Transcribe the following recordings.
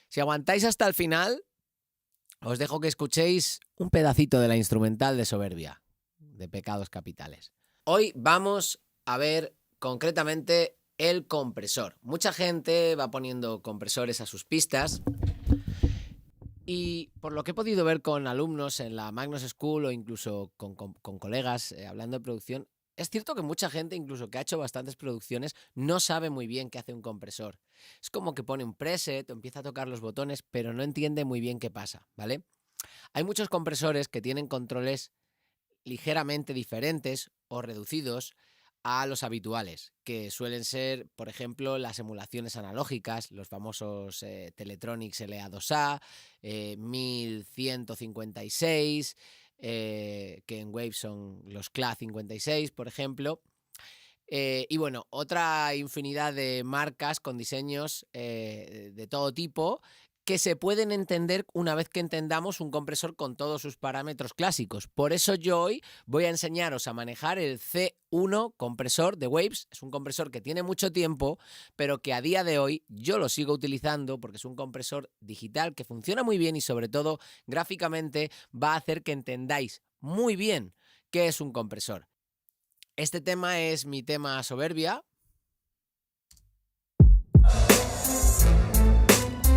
Si aguantáis hasta el final, os dejo que escuchéis un pedacito de la instrumental de Soberbia, de Pecados Capitales. Hoy vamos a ver concretamente el compresor. Mucha gente va poniendo compresores a sus pistas y por lo que he podido ver con alumnos en la Magnus School o incluso con colegas hablando de producción, es cierto que mucha gente, incluso que ha hecho bastantes producciones, no sabe muy bien qué hace un compresor. Es como que pone un preset o empieza a tocar los botones, pero no entiende muy bien qué pasa, ¿vale? Hay muchos compresores que tienen controles ligeramente diferentes o reducidos a los habituales, que suelen ser, por ejemplo, las emulaciones analógicas, los famosos Teletronics LA2A, 1156, que en Waves son los CLA56, por ejemplo. Y bueno, otra infinidad de marcas con diseños de todo tipo que se pueden entender una vez que entendamos un compresor con todos sus parámetros clásicos. Por eso yo hoy voy a enseñaros a manejar el C1 compresor de Waves. Es un compresor que tiene mucho tiempo, pero que a día de hoy yo lo sigo utilizando porque es un compresor digital que funciona muy bien y sobre todo gráficamente va a hacer que entendáis muy bien qué es un compresor. Este tema es mi tema Soberbia,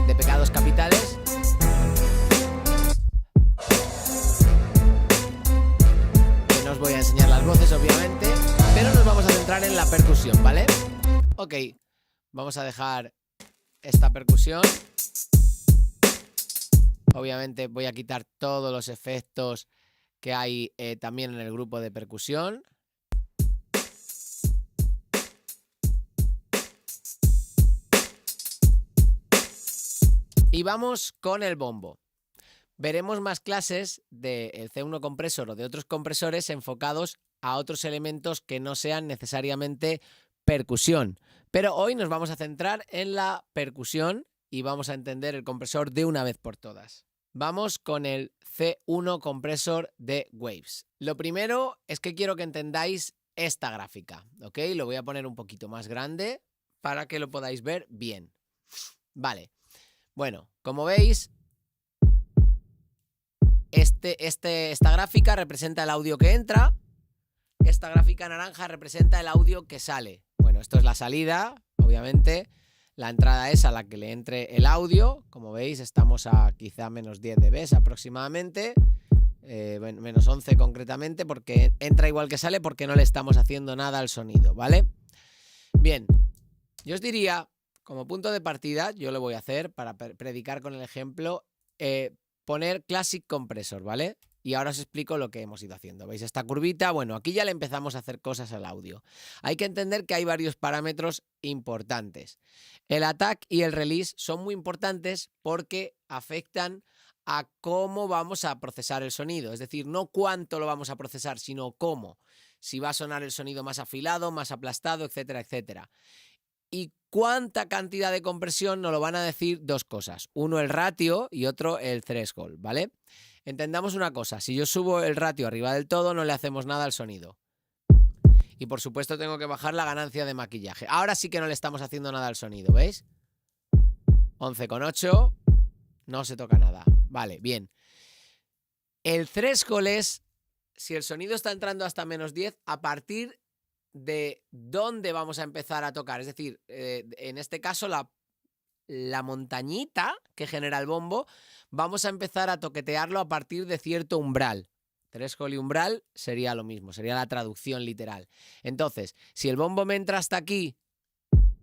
de Pecados Capitales. Que no os voy a enseñar las voces, obviamente, pero nos vamos a centrar en la percusión, ¿vale? Ok, vamos a dejar esta percusión. Obviamente voy a quitar todos los efectos que hay también en el grupo de percusión. Y vamos con el bombo. Veremos más clases del C1 compresor o de otros compresores enfocados a otros elementos que no sean necesariamente percusión. Pero hoy nos vamos a centrar en la percusión y vamos a entender el compresor de una vez por todas. Vamos con el C1 compresor de Waves. Lo primero es que quiero que entendáis esta gráfica, ¿ok? Lo voy a poner un poquito más grande para que lo podáis ver bien. Vale. Bueno, como veis, esta gráfica representa el audio que entra, esta gráfica naranja representa el audio que sale. Bueno, esto es la salida, obviamente, la entrada es a la que le entre el audio, como veis estamos a quizá menos 10 dB aproximadamente, menos 11 concretamente, porque entra igual que sale porque no le estamos haciendo nada al sonido, ¿vale? Bien, yo os diría, como punto de partida, yo lo voy a hacer para predicar con el ejemplo, poner Classic Compressor, ¿vale? Y ahora os explico lo que hemos ido haciendo. ¿Veis esta curvita? Bueno, aquí ya le empezamos a hacer cosas al audio. Hay que entender que hay varios parámetros importantes. El attack y el release son muy importantes porque afectan a cómo vamos a procesar el sonido. Es decir, no cuánto lo vamos a procesar, sino cómo. Si va a sonar el sonido más afilado, más aplastado, etcétera, etcétera. Y cuánta cantidad de compresión nos lo van a decir dos cosas. Uno el ratio y otro el threshold, ¿vale? Entendamos una cosa, si yo subo el ratio arriba del todo no le hacemos nada al sonido. Y por supuesto tengo que bajar la ganancia de maquillaje. Ahora sí que no le estamos haciendo nada al sonido, ¿veis? 11,8, no se toca nada. Vale, bien. El threshold es si el sonido está entrando hasta menos 10 a partir de dónde vamos a empezar a tocar. Es decir, en este caso la montañita que genera el bombo, vamos a empezar a toquetearlo a partir de cierto umbral. Threshold y umbral sería lo mismo, sería la traducción literal. Entonces, si el bombo me entra hasta aquí,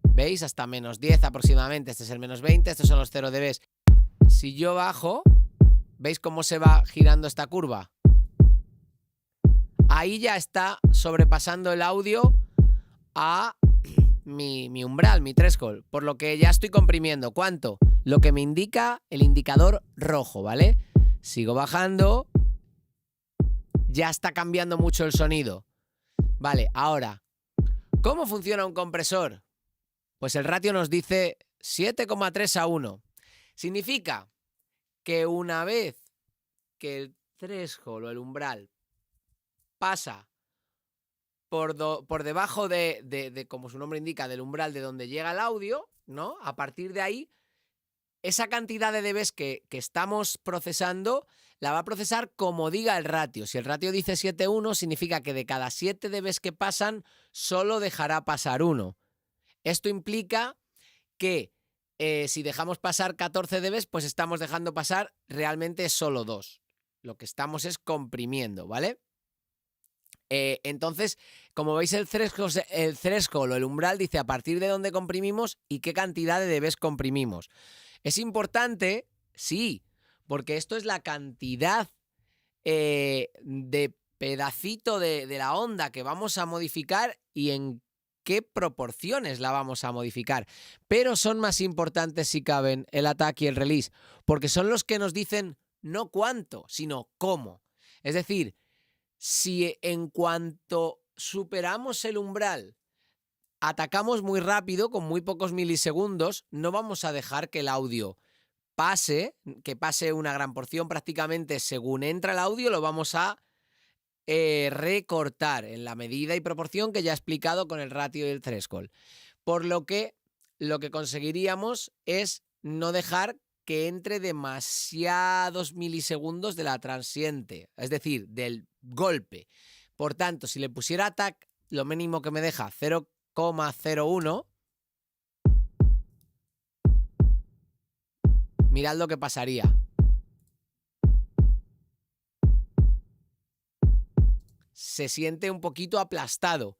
¿veis? Hasta menos 10 aproximadamente, este es el menos 20, estos son los 0 dB. Si yo bajo, ¿veis cómo se va girando esta curva? Ahí ya está sobrepasando el audio a mi umbral, mi threshold, por lo que ya estoy comprimiendo. ¿Cuánto? Lo que me indica el indicador rojo, ¿vale? Sigo bajando, ya está cambiando mucho el sonido. Vale, ahora, ¿cómo funciona un compresor? Pues el ratio nos dice 7,3 a 1. Significa que una vez que el threshold o el umbral pasa por debajo de, como su nombre indica, del umbral de donde llega el audio, ¿no? A partir de ahí, esa cantidad de dBs que estamos procesando la va a procesar como diga el ratio. Si el ratio dice 7,1, significa que de cada 7 dBs que pasan, solo dejará pasar 1. Esto implica que si dejamos pasar 14 dBs, pues estamos dejando pasar realmente solo 2. Lo que estamos es comprimiendo, ¿vale? Entonces, como veis, el threshold o el umbral dice a partir de dónde comprimimos y qué cantidad de dBs comprimimos. Es importante, sí, porque esto es la cantidad de pedacito de la onda que vamos a modificar y en qué proporciones la vamos a modificar. Pero son más importantes, si caben, el attack y el release, porque son los que nos dicen no cuánto, sino cómo. Es decir, si en cuanto superamos el umbral atacamos muy rápido, con muy pocos milisegundos, no vamos a dejar que el audio que pase una gran porción. Prácticamente según entra el audio lo vamos a recortar en la medida y proporción que ya he explicado con el ratio y el threshold. Por lo que conseguiríamos es no dejar que entre demasiados milisegundos de la transiente, es decir, del golpe. Por tanto, si le pusiera attack, lo mínimo que me deja 0,01, mirad lo que pasaría. Se siente un poquito aplastado.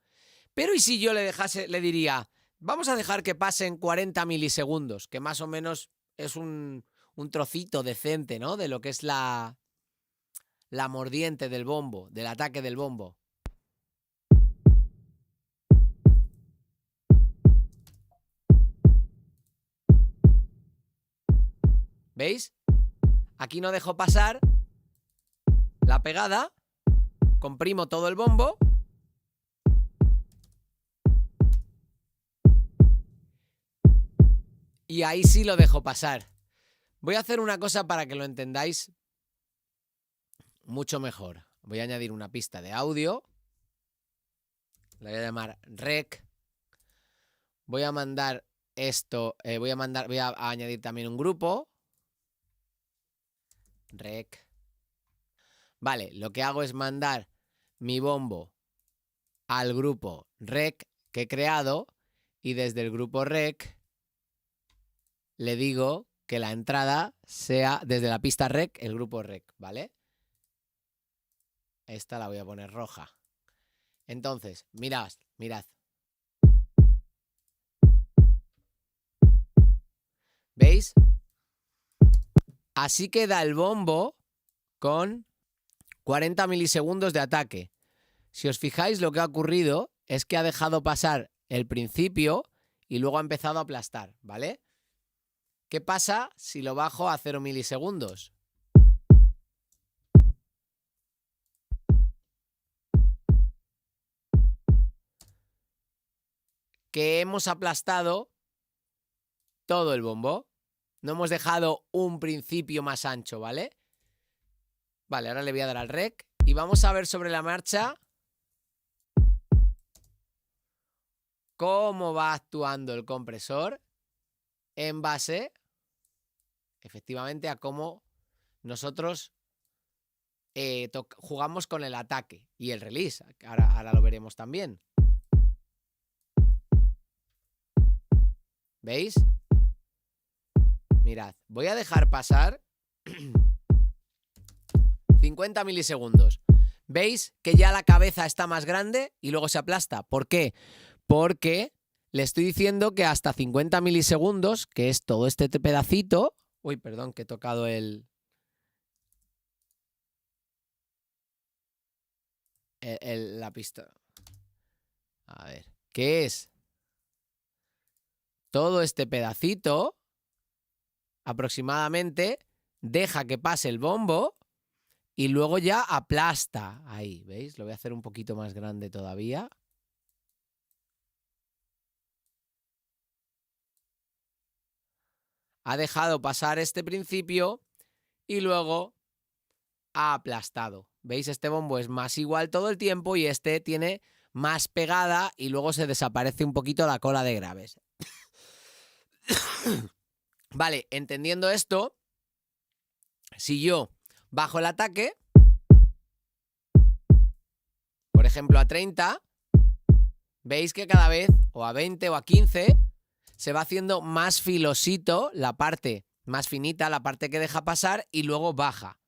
Pero ¿y si yo le diría, vamos a dejar que pasen 40 milisegundos, que más o menos es un trocito decente, ¿no? De lo que es la mordiente del bombo, del ataque del bombo. ¿Veis? Aquí no dejo pasar la pegada, comprimo todo el bombo y ahí sí lo dejo pasar. Voy a hacer una cosa para que lo entendáis mucho mejor. Voy a añadir una pista de audio. La voy a llamar rec. Voy a mandar esto. Voy a añadir también un grupo. Rec. Vale, lo que hago es mandar mi bombo al grupo rec que he creado y desde el grupo rec le digo que la entrada sea desde la pista rec, el grupo rec, ¿vale? Esta la voy a poner roja. Entonces, mirad. ¿Veis? Así queda el bombo con 40 milisegundos de ataque. Si os fijáis, lo que ha ocurrido es que ha dejado pasar el principio y luego ha empezado a aplastar, ¿vale? ¿Qué pasa si lo bajo a 0 milisegundos? Que hemos aplastado todo el bombo. No hemos dejado un principio más ancho, ¿vale? Vale, ahora le voy a dar al rec y vamos a ver sobre la marcha cómo va actuando el compresor en base, efectivamente, a cómo nosotros jugamos con el ataque y el release. Ahora lo veremos también. ¿Veis? Mirad, voy a dejar pasar 50 milisegundos. ¿Veis que ya la cabeza está más grande y luego se aplasta? ¿Por qué? Porque le estoy diciendo que hasta 50 milisegundos, que es todo este pedacito... Uy, perdón, que he tocado la pista. A ver, ¿qué es? Todo este pedacito, aproximadamente, deja que pase el bombo y luego ya aplasta. Ahí, ¿veis? Lo voy a hacer un poquito más grande todavía. Ha dejado pasar este principio y luego ha aplastado. ¿Veis? Este bombo es más igual todo el tiempo y este tiene más pegada y luego se desaparece un poquito la cola de graves. Vale, entendiendo esto, si yo bajo el ataque, por ejemplo a 30, veis que cada vez, o a 20 o a 15, se va haciendo más filosito la parte más finita, la parte que deja pasar, y luego baja,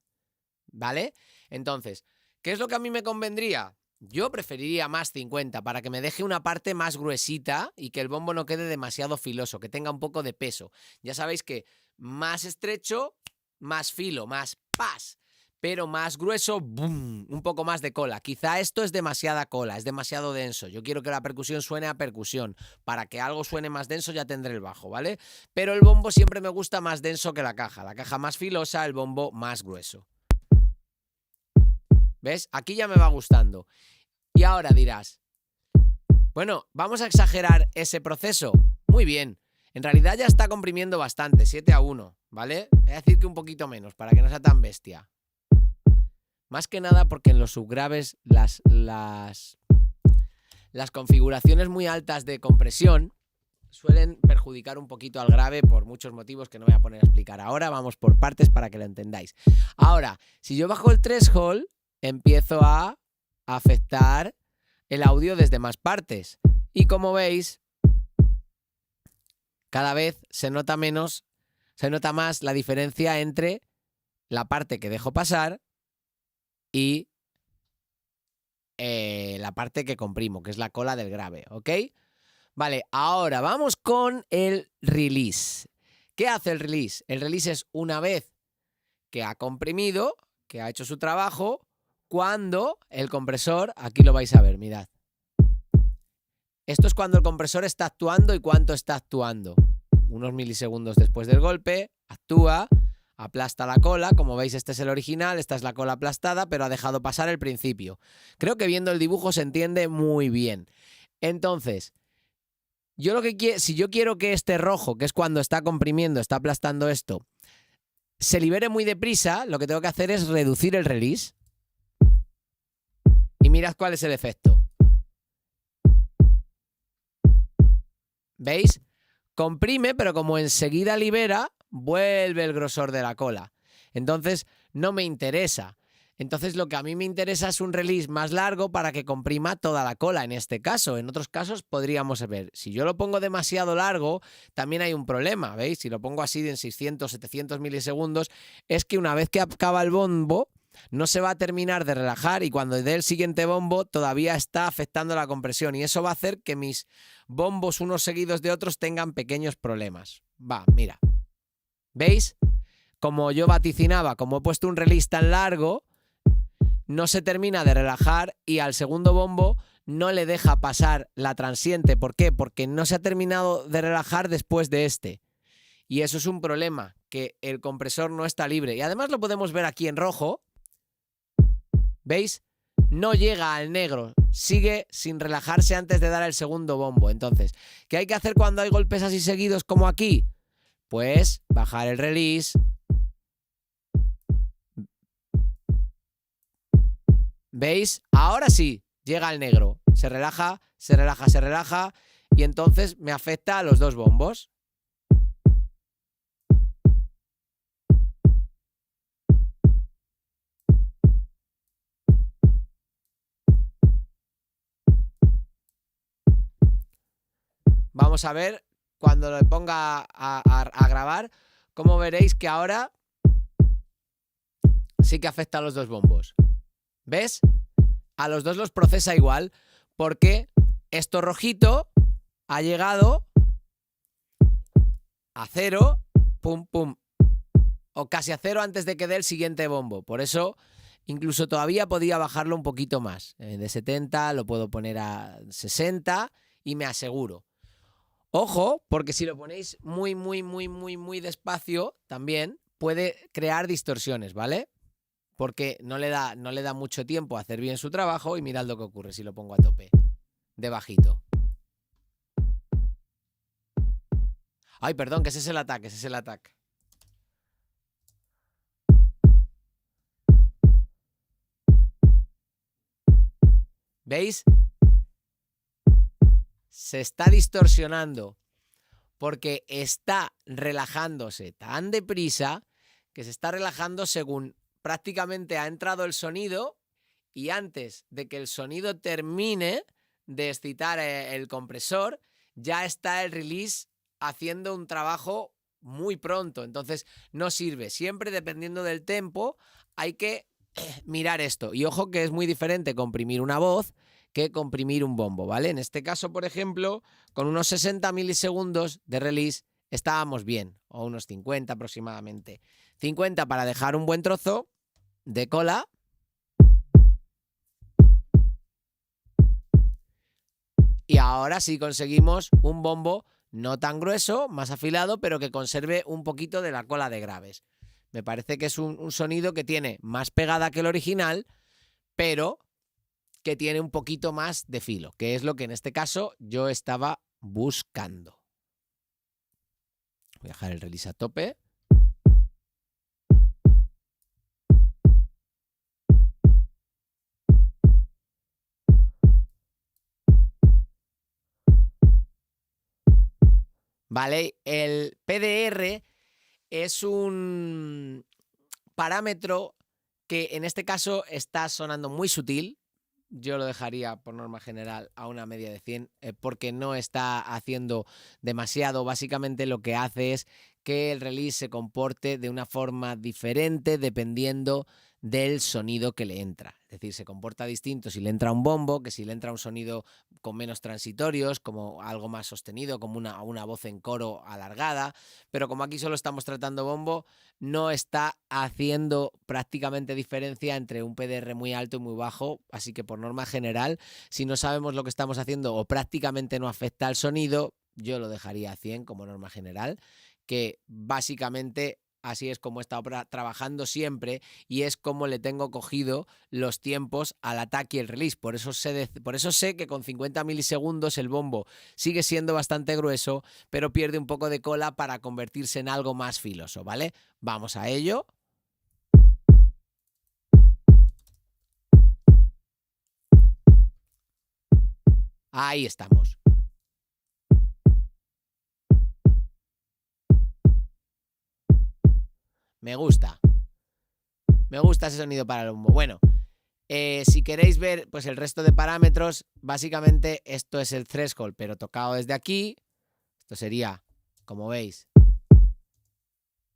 ¿vale? Entonces, ¿qué es lo que a mí me convendría? Yo preferiría más 50 para que me deje una parte más gruesita y que el bombo no quede demasiado filoso, que tenga un poco de peso. Ya sabéis que más estrecho, más filo, más ¡pas! Pero más grueso, ¡boom!, un poco más de cola. Quizá esto es demasiada cola, es demasiado denso. Yo quiero que la percusión suene a percusión. Para que algo suene más denso ya tendré el bajo, ¿vale? Pero el bombo siempre me gusta más denso que la caja. La caja más filosa, el bombo más grueso. ¿Ves? Aquí ya me va gustando. Y ahora dirás, bueno, vamos a exagerar ese proceso. Muy bien. En realidad ya está comprimiendo bastante, 7-1, ¿vale? Voy a decir que un poquito menos, para que no sea tan bestia. Más que nada porque en los subgraves las configuraciones muy altas de compresión suelen perjudicar un poquito al grave por muchos motivos que no voy a poner a explicar ahora. Vamos por partes para que lo entendáis. Ahora, si yo bajo el threshold, empiezo a afectar el audio desde más partes. Y como veis, cada vez se nota más la diferencia entre la parte que dejo pasar y la parte que comprimo, que es la cola del grave, ¿ok? Vale, ahora vamos con el release. ¿Qué hace el release? El release es una vez que ha comprimido, que ha hecho su trabajo, cuando el compresor, aquí lo vais a ver, mirad. Esto es cuando el compresor está actuando y cuánto está actuando. Unos milisegundos después del golpe, actúa, aplasta la cola. Como veis, este es el original, esta es la cola aplastada, pero ha dejado pasar el principio. Creo que viendo el dibujo se entiende muy bien. Entonces, si yo quiero que este rojo, que es cuando está comprimiendo, está aplastando esto, se libere muy deprisa, lo que tengo que hacer es reducir el release. Y mirad cuál es el efecto. ¿Veis? Comprime, pero como enseguida libera, vuelve el grosor de la cola. Entonces, no me interesa. Entonces, lo que a mí me interesa es un release más largo para que comprima toda la cola, en este caso. En otros casos podríamos ver. Si yo lo pongo demasiado largo, también hay un problema, ¿veis? Si lo pongo así en 600, 700 milisegundos, es que una vez que acaba el bombo, no se va a terminar de relajar y cuando dé el siguiente bombo todavía está afectando la compresión y eso va a hacer que mis bombos unos seguidos de otros tengan pequeños problemas. Va, mira. ¿Veis? Como yo vaticinaba, como he puesto un release tan largo, no se termina de relajar y al segundo bombo no le deja pasar la transiente. ¿Por qué? Porque no se ha terminado de relajar después de este. Y eso es un problema, que el compresor no está libre. Y además lo podemos ver aquí en rojo. ¿Veis? No llega al negro, sigue sin relajarse antes de dar el segundo bombo. Entonces, ¿qué hay que hacer cuando hay golpes así seguidos como aquí? Pues bajar el release. ¿Veis? Ahora sí, llega al negro. Se relaja, se relaja, se relaja y entonces me afecta a los dos bombos. Vamos a ver, cuando lo ponga a grabar, cómo veréis que ahora sí que afecta a los dos bombos. ¿Ves? A los dos los procesa igual, porque esto rojito ha llegado a 0, pum, pum, o casi a 0 antes de que dé el siguiente bombo. Por eso, incluso todavía podía bajarlo un poquito más. De 70 lo puedo poner a 60 y me aseguro. Ojo, porque si lo ponéis muy despacio, también puede crear distorsiones, ¿vale? Porque no le da mucho tiempo a hacer bien su trabajo y mirad lo que ocurre si lo pongo a tope, de bajito. Ay, perdón, que ese es el ataque, ese es el ataque. ¿Veis? Se está distorsionando porque está relajándose tan deprisa que se está relajando según prácticamente ha entrado el sonido y antes de que el sonido termine de excitar el compresor, ya está el release haciendo un trabajo muy pronto. Entonces no sirve. Siempre dependiendo del tempo hay que mirar esto. Y ojo que es muy diferente comprimir una voz que comprimir un bombo, ¿vale? En este caso, por ejemplo, con unos 60 milisegundos de release estábamos bien, o unos 50 aproximadamente. 50 para dejar un buen trozo de cola. Y ahora sí conseguimos un bombo no tan grueso, más afilado, pero que conserve un poquito de la cola de graves. Me parece que es un sonido que tiene más pegada que el original, pero que tiene un poquito más de filo, que es lo que en este caso yo estaba buscando. Voy a dejar el release a tope. Vale, el PDR es un parámetro que en este caso está sonando muy sutil. Yo lo dejaría por norma general a una media de 100 porque no está haciendo demasiado. Básicamente lo que hace es que el release se comporte de una forma diferente dependiendo del sonido que le entra. Es decir, se comporta distinto si le entra un bombo que si le entra un sonido con menos transitorios, como algo más sostenido, como una voz en coro alargada. Pero como aquí solo estamos tratando bombo, no está haciendo prácticamente diferencia entre un PDR muy alto y muy bajo, así que por norma general, si no sabemos lo que estamos haciendo o prácticamente no afecta al sonido, yo lo dejaría a 100 como norma general, que básicamente así es como he estado trabajando siempre y es como le tengo cogido los tiempos al ataque y el release. Por eso sé que con 50 milisegundos el bombo sigue siendo bastante grueso, pero pierde un poco de cola para convertirse en algo más filoso, ¿vale? Vamos a ello. Ahí estamos. Me gusta. Me gusta ese sonido para el bombo. Bueno, si queréis ver pues el resto de parámetros, básicamente esto es el threshold, pero tocado desde aquí. Esto sería, como veis,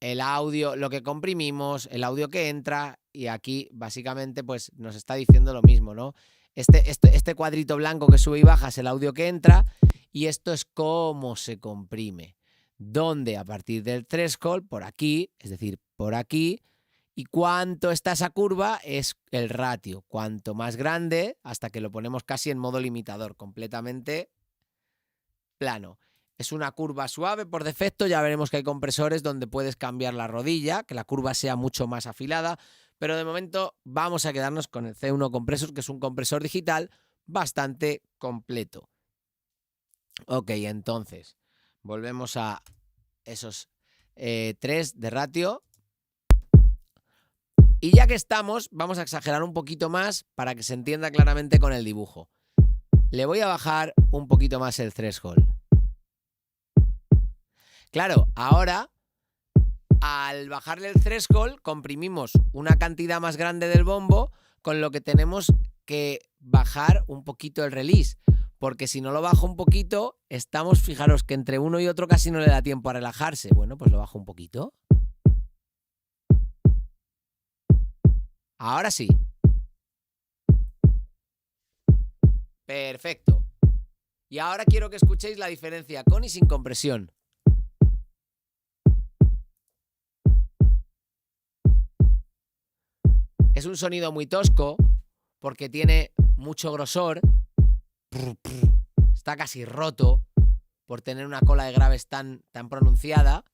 el audio, lo que comprimimos, el audio que entra, y aquí básicamente pues nos está diciendo lo mismo, ¿no? Este cuadrito blanco que sube y baja es el audio que entra y esto es cómo se comprime. Donde a partir del threshold, por aquí, es decir, por aquí, y cuánto está esa curva es el ratio. Cuanto más grande, hasta que lo ponemos casi en modo limitador, completamente plano. Es una curva suave por defecto, ya veremos que hay compresores donde puedes cambiar la rodilla, que la curva sea mucho más afilada, pero de momento vamos a quedarnos con el C1 Compressor, que es un compresor digital bastante completo. Ok, entonces, volvemos a esos 3 de ratio. Y ya que estamos, vamos a exagerar un poquito más para que se entienda claramente con el dibujo. Le voy a bajar un poquito más el threshold. Claro, ahora, al bajarle el threshold, comprimimos una cantidad más grande del bombo, con lo que tenemos que bajar un poquito el release. Porque si no lo bajo un poquito, fijaros que entre uno y otro casi no le da tiempo a relajarse. Bueno, pues lo bajo un poquito. Ahora sí. Perfecto. Y ahora quiero que escuchéis la diferencia con y sin compresión. Es un sonido muy tosco porque tiene mucho grosor. Está casi roto por tener una cola de graves tan pronunciada.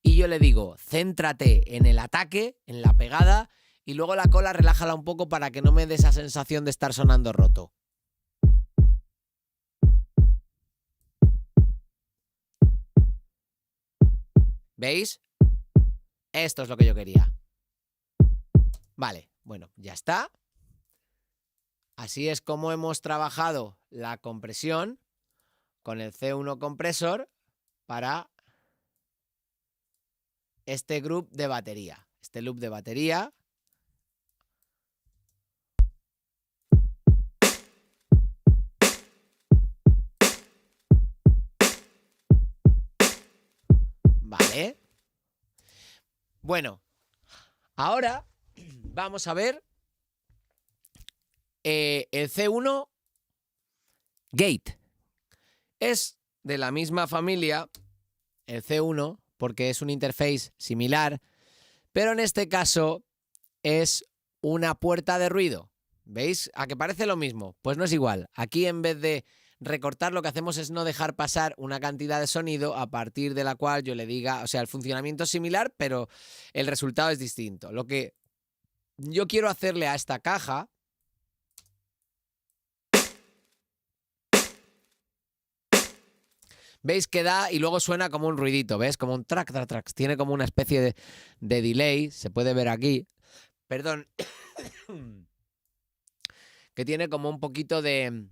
Y yo le digo, céntrate en el ataque, en la pegada, y luego la cola relájala un poco para que no me dé esa sensación de estar sonando roto. ¿Veis? Esto es lo que yo quería. Vale, bueno, ya está. Así es como hemos trabajado la compresión con el C1 Compressor para este loop de batería. Este loop de batería. Vale. Bueno, ahora vamos a ver el C1 Gate. Es de la misma familia el C1 porque es un interface similar, pero en este caso es una puerta de ruido. ¿Veis? ¿A que parece lo mismo? Pues no es igual. Aquí en vez de recortar lo que hacemos es no dejar pasar una cantidad de sonido a partir de la cual yo le diga, o sea, el funcionamiento es similar, pero el resultado es distinto. Lo que yo quiero hacerle a esta caja ¿veis que da y luego suena como un ruidito? ¿Ves? Como un track, track, track. Tiene como una especie de delay, se puede ver aquí. Perdón. Que tiene como un poquito de...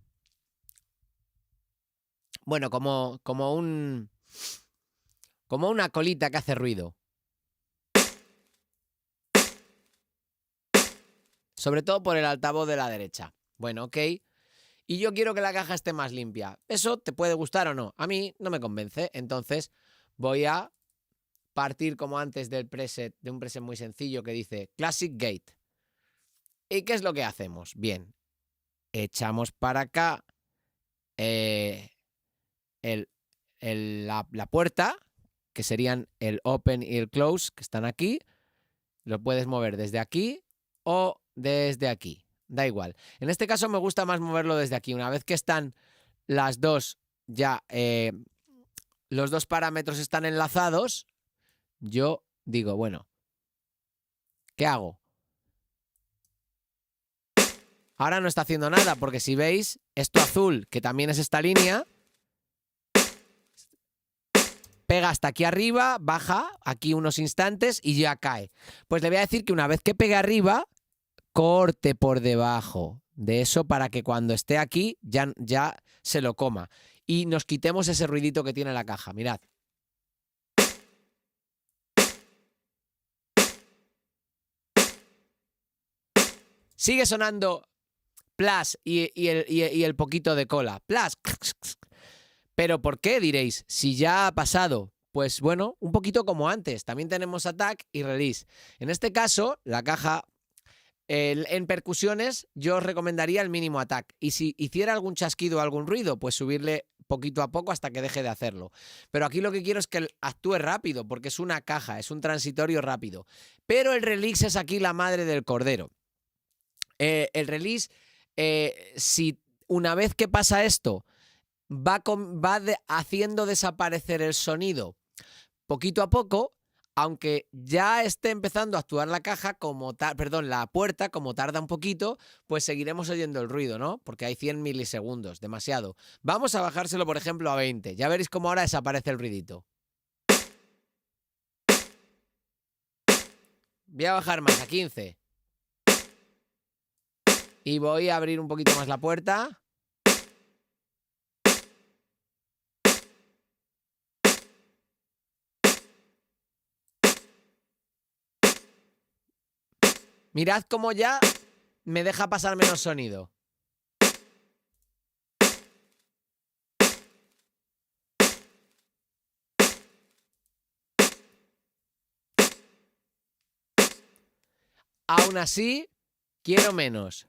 Bueno, como una colita que hace ruido. Sobre todo por el altavoz de la derecha. Bueno, ok. Y yo quiero que la caja esté más limpia. ¿Eso te puede gustar o no? A mí no me convence. Entonces voy a partir como antes del preset, de un preset muy sencillo que dice Classic Gate. ¿Y qué es lo que hacemos? Bien, echamos para acá la puerta, que serían el open y el close, que están aquí. Lo puedes mover desde aquí o desde aquí. Da igual. En este caso me gusta más moverlo desde aquí. Una vez que están las dos ya, los dos parámetros están enlazados, yo digo, bueno, ¿qué hago? Ahora no está haciendo nada, porque si veis, esto azul, que también es esta línea, pega hasta aquí arriba, baja aquí unos instantes y ya cae. Pues le voy a decir que una vez que pegue arriba, corte por debajo de eso para que cuando esté aquí ya se lo coma. Y nos quitemos ese ruidito que tiene la caja. Mirad. Sigue sonando plus y el poquito de cola. Plus. ¿Pero por qué, diréis? Si ya ha pasado. Pues bueno, un poquito como antes. También tenemos attack y release. En este caso, la caja... en percusiones yo os recomendaría el mínimo attack. Y si hiciera algún chasquido o algún ruido, pues subirle poquito a poco hasta que deje de hacerlo. Pero aquí lo que quiero es que actúe rápido, porque es una caja, es un transitorio rápido. Pero el release es aquí la madre del cordero. El release, si una vez que pasa esto, va haciendo desaparecer el sonido poquito a poco, aunque ya esté empezando a actuar la caja, la puerta, como tarda un poquito, pues seguiremos oyendo el ruido, ¿no? Porque hay 100 milisegundos, demasiado. Vamos a bajárselo, por ejemplo, a 20. Ya veréis cómo ahora desaparece el ruidito. Voy a bajar más, a 15. Y voy a abrir un poquito más la puerta. Mirad cómo ya me deja pasar menos sonido. Aún así, quiero menos.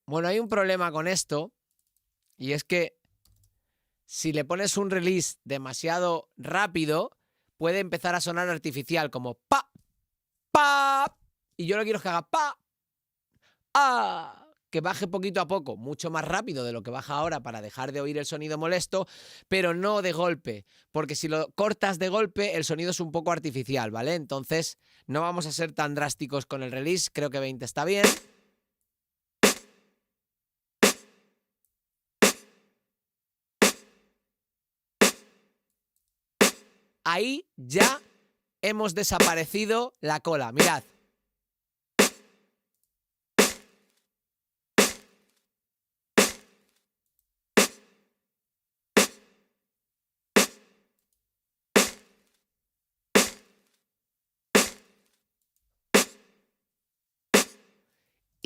Bueno, hay un problema con esto, y es que si le pones un release demasiado rápido, puede empezar a sonar artificial, como pa, pa, y yo lo quiero que haga pa, ah, que baje poquito a poco, mucho más rápido de lo que baja ahora para dejar de oír el sonido molesto, pero no de golpe, porque si lo cortas de golpe, el sonido es un poco artificial, ¿vale? Entonces, no vamos a ser tan drásticos con el release, creo que 20 está bien. Ahí ya hemos desaparecido la cola. Mirad.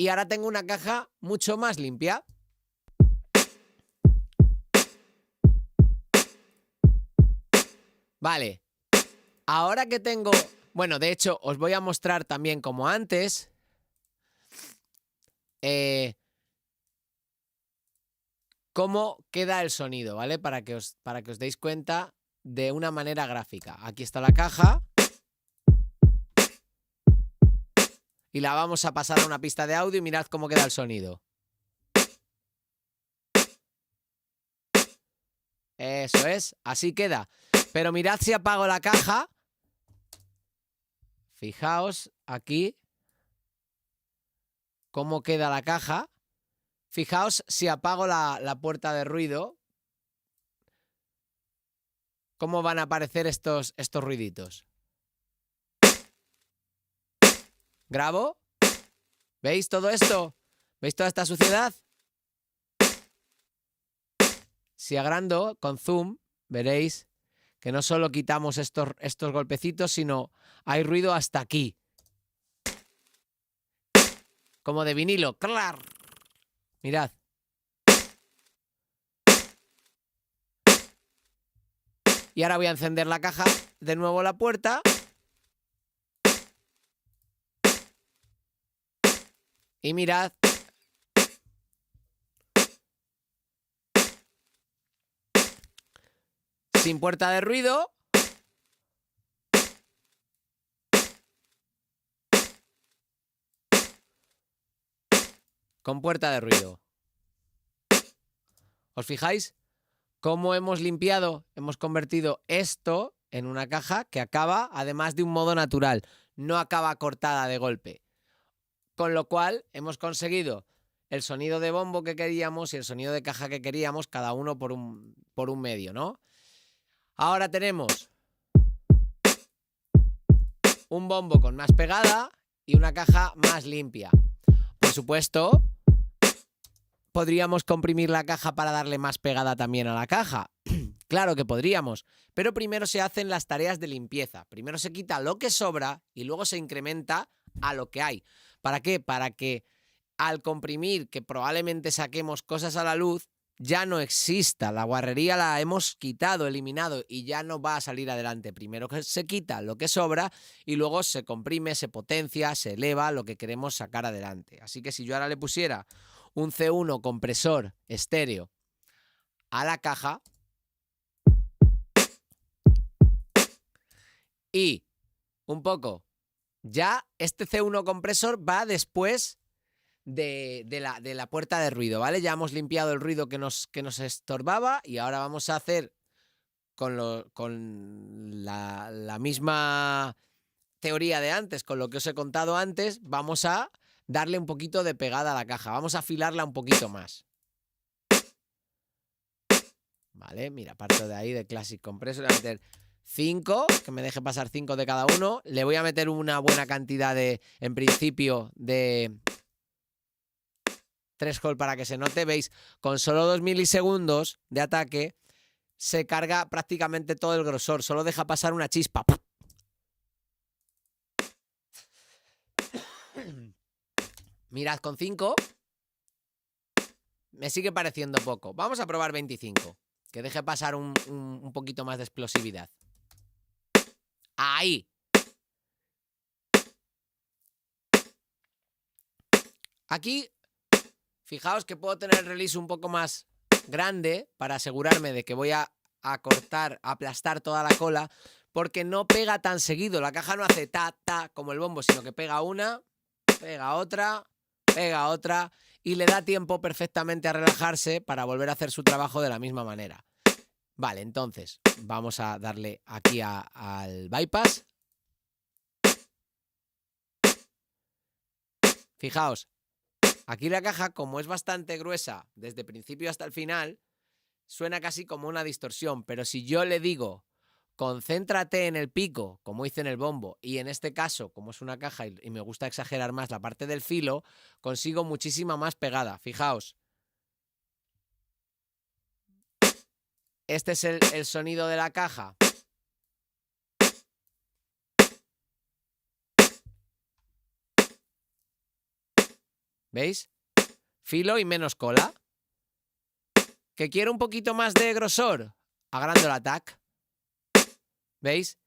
Y ahora tengo una caja mucho más limpia. Vale. Ahora que tengo... Bueno, de hecho, os voy a mostrar también como antes... cómo queda el sonido, ¿vale? Para que os deis cuenta de una manera gráfica. Aquí está la caja. Y la vamos a pasar a una pista de audio y mirad cómo queda el sonido. Eso es, así queda. Pero mirad si apago la caja. Fijaos aquí cómo queda la caja. Fijaos si apago la puerta de ruido. Cómo van a aparecer estos ruiditos. Grabo. ¿Veis todo esto? ¿Veis toda esta suciedad? Si agrando con zoom, veréis que no solo quitamos estos golpecitos, sino hay ruido hasta aquí. Como de vinilo. ¡Clar! Mirad. Y ahora voy a encender la caja, de nuevo la puerta. Y mirad. Sin puerta de ruido. Con puerta de ruido. ¿Os fijáis cómo hemos limpiado? Hemos convertido esto en una caja que acaba, además, de un modo natural. No acaba cortada de golpe. Con lo cual hemos conseguido el sonido de bombo que queríamos y el sonido de caja que queríamos, cada uno por un medio, ¿no? Ahora tenemos un bombo con más pegada y una caja más limpia. Por supuesto, podríamos comprimir la caja para darle más pegada también a la caja. Claro que podríamos, pero primero se hacen las tareas de limpieza. Primero se quita lo que sobra y luego se incrementa a lo que hay. ¿Para qué? Para que al comprimir, que probablemente saquemos cosas a la luz, ya no exista. La guarrería la hemos quitado, eliminado y ya no va a salir adelante. Primero se quita lo que sobra y luego se comprime, se potencia, se eleva lo que queremos sacar adelante. Así que si yo ahora le pusiera un C1 compresor estéreo a la caja y un poco, ya este C1 compresor va después de la puerta de ruido, ¿vale? Ya hemos limpiado el ruido que nos estorbaba y ahora vamos a hacer con la misma teoría de antes, con lo que os he contado antes, vamos a darle un poquito de pegada a la caja, vamos a afilarla un poquito más. Vale, mira, parto de ahí de Classic Compressor, voy a meter 5, que me deje pasar 5 de cada uno, le voy a meter una buena cantidad en principio, de threshold para que se note. Veis, con solo 2 milisegundos de ataque se carga prácticamente todo el grosor, solo deja pasar una chispa. Mirad, con 5 me sigue pareciendo poco. Vamos a probar 25, que deje pasar un poquito más de explosividad. Ahí. Aquí, fijaos que puedo tener el release un poco más grande para asegurarme de que voy a cortar, a aplastar toda la cola, porque no pega tan seguido. La caja no hace ta, ta como el bombo, sino que pega una, pega otra y le da tiempo perfectamente a relajarse para volver a hacer su trabajo de la misma manera. Vale, entonces vamos a darle aquí al bypass. Fijaos, aquí la caja, como es bastante gruesa desde el principio hasta el final, suena casi como una distorsión, pero si yo le digo concéntrate en el pico, como hice en el bombo, y en este caso, como es una caja y me gusta exagerar más la parte del filo, consigo muchísima más pegada. Fijaos. Este es el sonido de la caja. ¿Veis? Filo y menos cola. ¿Que quiero un poquito más de grosor? Agrando la tac. ¿Veis?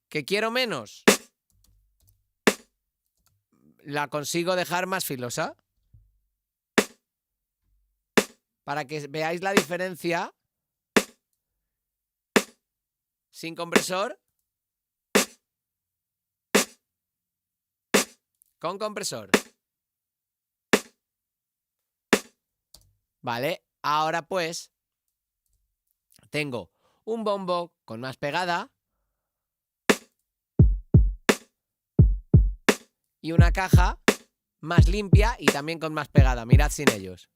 ¿Que quiero menos? La consigo dejar más filosa. Para que veáis la diferencia. Sin compresor. Con compresor. Vale, ahora pues tengo un bombo con más pegada y una caja más limpia y también con más pegada. Mirad sin ellos.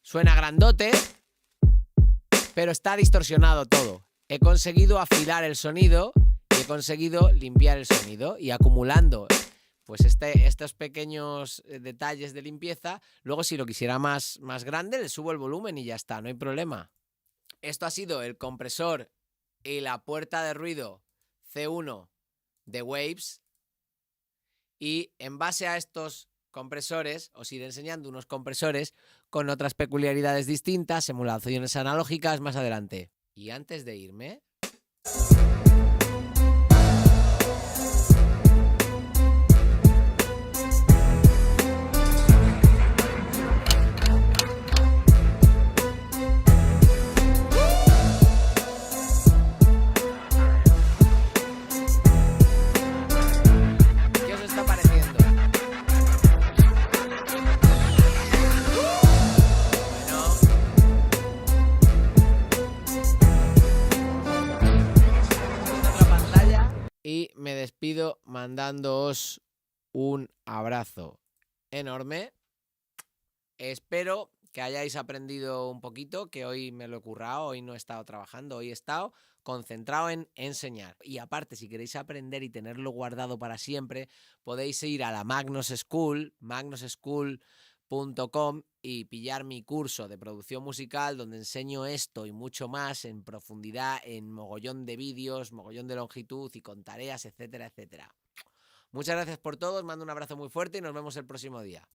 Suena grandote, pero está distorsionado todo. He conseguido afilar el sonido y he conseguido limpiar el sonido y acumulando pues estos pequeños detalles de limpieza. Luego si lo quisiera más grande le subo el volumen y ya está, no hay problema. Esto ha sido el compresor y la puerta de ruido C1 de Waves y en base a estos compresores os iré enseñando unos compresores con otras peculiaridades distintas, emulaciones analógicas más adelante. Y antes de irme... ¿Qué os está pareciendo? Y me despido mandándoos un abrazo enorme. Espero que hayáis aprendido un poquito, que hoy me lo he currado, hoy no he estado trabajando, hoy he estado concentrado en enseñar. Y aparte, si queréis aprender y tenerlo guardado para siempre, podéis ir a la Magnus School, magnuschool.com y pillar mi curso de producción musical donde enseño esto y mucho más en profundidad, en mogollón de vídeos, mogollón de longitud y con tareas, etcétera, etcétera. Muchas gracias por todo, os mando un abrazo muy fuerte y nos vemos el próximo día.